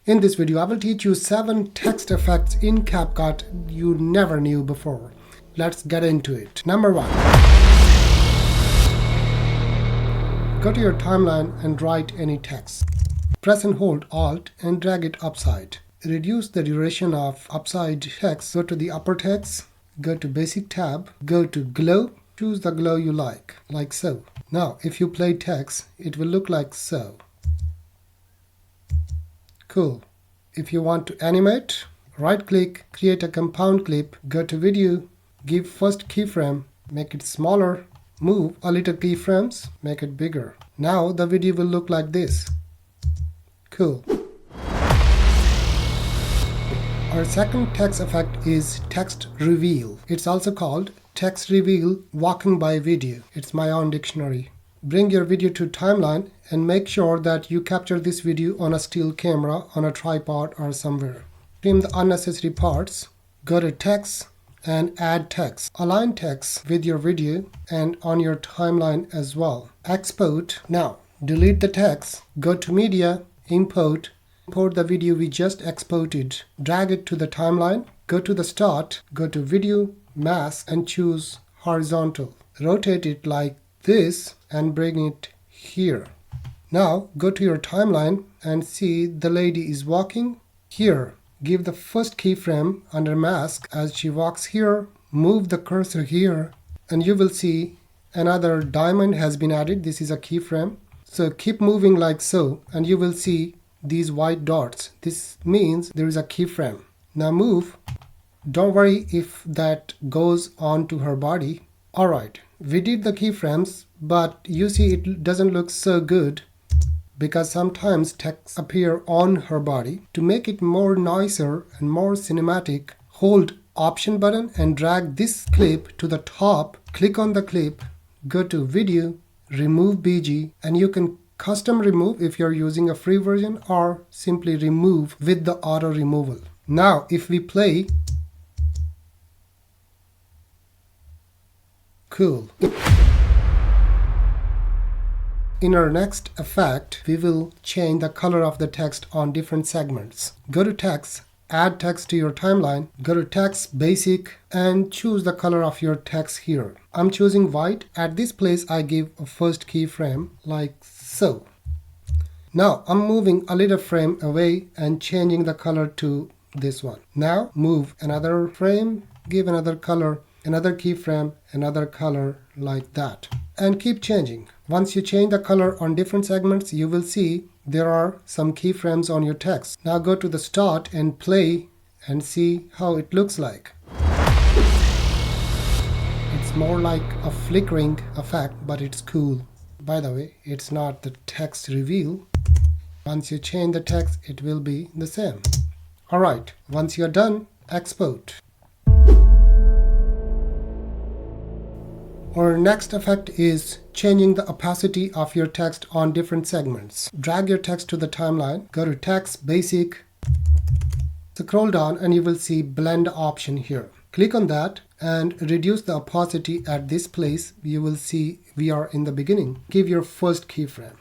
In this video, I will teach you 7 text effects in CapCut you never knew before. Let's get into it. Number 1. Go to your timeline and write any text. Press and hold Alt and drag it upside. Reduce the duration of upside text. Go to the upper text, go to Basic tab, go to Glow. Choose the glow you like so. Now, if you play text, it will look like so. Cool. If you want to animate, right-click, create a compound clip, go to Video, give first keyframe, make it smaller, move a little keyframes, make it bigger. Now the video will look like this. Cool. Our second text effect is text reveal. It's also called text reveal walking by video. It's my own dictionary. Bring your video to timeline and make sure that you capture this video on a still camera, on a tripod or somewhere. Trim the unnecessary parts. Go to text and add text. Align text with your video and on your timeline as well. Export. Now delete the text. Go to media, import the video we just exported. Drag it to the timeline. Go to the start, go to video, mask and choose horizontal. Rotate it like this and bring it here. Now go to your timeline and see the lady is walking here. Give the first keyframe under mask as she walks here. Move the cursor here and you will see another diamond has been added. This is a keyframe. So keep moving like so and you will see these white dots. This means there is a keyframe. Now move. Don't worry if that goes on to her body. Alright, we did the keyframes, but you see it doesn't look so good because sometimes text appear on her body. To make it more nicer and more cinematic, hold Option button and drag this clip to the top. Click on the clip, go to Video, remove BG, and you can custom remove if you're using a free version or simply remove with the auto removal. Now if we play, cool. In our next effect, we will change the color of the text on different segments. Go to text, add text to your timeline, go to text, basic, and choose the color of your text here. I'm choosing white. At this place, I give a first keyframe like so. Now I'm moving a little frame away and changing the color to this one. Now move another frame, give another color, another keyframe, another color like that. And keep changing. Once you change the color on different segments, you will see there are some keyframes on your text. Now go to the start and play and see how it looks like. It's more like a flickering effect, but it's cool. By the way, it's not the text reveal. Once you change the text, it will be the same. Alright, once you're done, export. Our next effect is changing the opacity of your text on different segments. Drag your text to the timeline, go to text, basic, scroll down and you will see blend option here. Click on that and reduce the opacity at this place. You will see we are in the beginning. Give your first keyframe.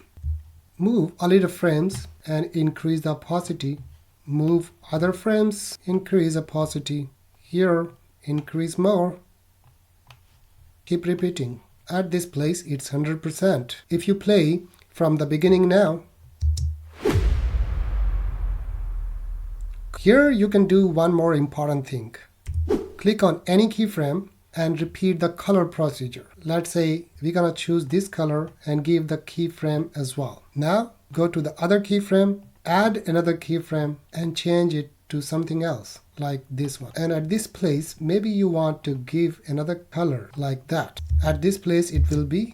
Move a little frames and increase the opacity. Move other frames, increase opacity. Here, increase more. Keep repeating. At this place, it's 100%. If you play from the beginning now, here you can do one more important thing. Click on any keyframe and repeat the color procedure. Let's say we're gonna choose this color and give the keyframe as well. Now go to the other keyframe, add another keyframe and change it to something else like this one. And at this place, maybe you want to give another color like that. At this place, it will be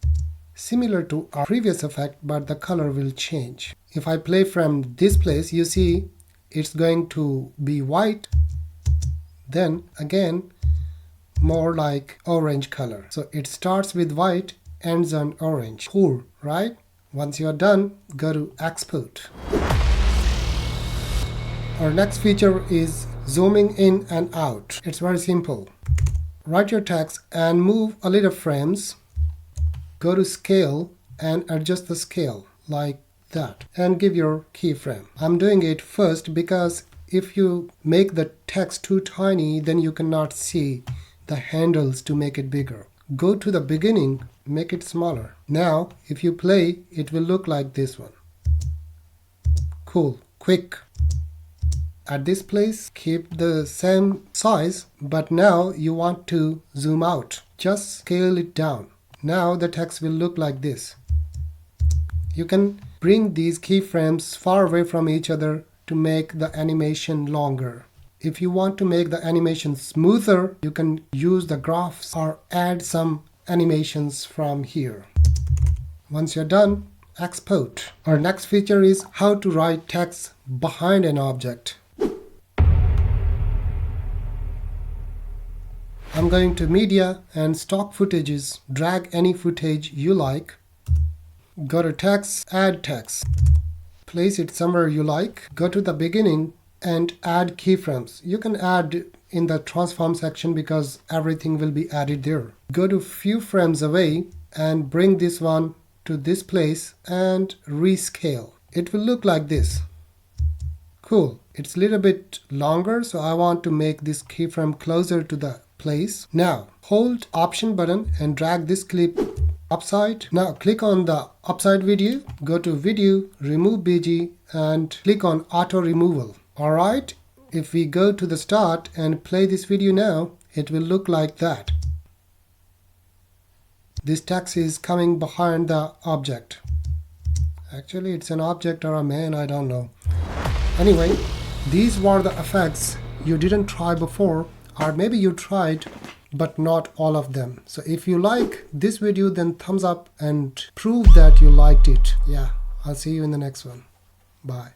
similar to our previous effect, but the color will change. If I play from this place, you see it's going to be white. Then again, more like orange color. So it starts with white, ends on orange. Cool, right? Once you are done, go to export. Our next feature is zooming in and out. It's very simple. Write your text and move a little frames. Go to scale and adjust the scale like that and give your keyframe. I'm doing it first because if you make the text too tiny, then you cannot see the handles to make it bigger. Go to the beginning, make it smaller. Now, if you play, it will look like this one. Cool, quick. At this place, keep the same size, but now you want to zoom out. Just scale it down. Now the text will look like this. You can bring these keyframes far away from each other to make the animation longer. If you want to make the animation smoother, you can use the graphs or add some animations from here. Once you're done, export. Our next feature is how to write text behind an object. I'm going to media and stock footages. Drag any footage you like. Go to text, add text. Place it somewhere you like. Go to the beginning and add keyframes. You can add in the transform section because everything will be added there. Go to few frames away and bring this one to this place and rescale. It will look like this. Cool. It's a little bit longer, so I want to make this keyframe closer to the place. Now hold Option button and drag this clip upside. Now click on the upside video, go to video, remove BG and click on auto removal. Alright, if we go to the start and play this video now, it will look like that. This text is coming behind the object. Actually, it's an object or a man, I don't know. Anyway, these were the effects you didn't try before, or maybe you tried but not all of them. So if you like this video, then thumbs up and prove that you liked it. Yeah, I'll see you in the next one. Bye.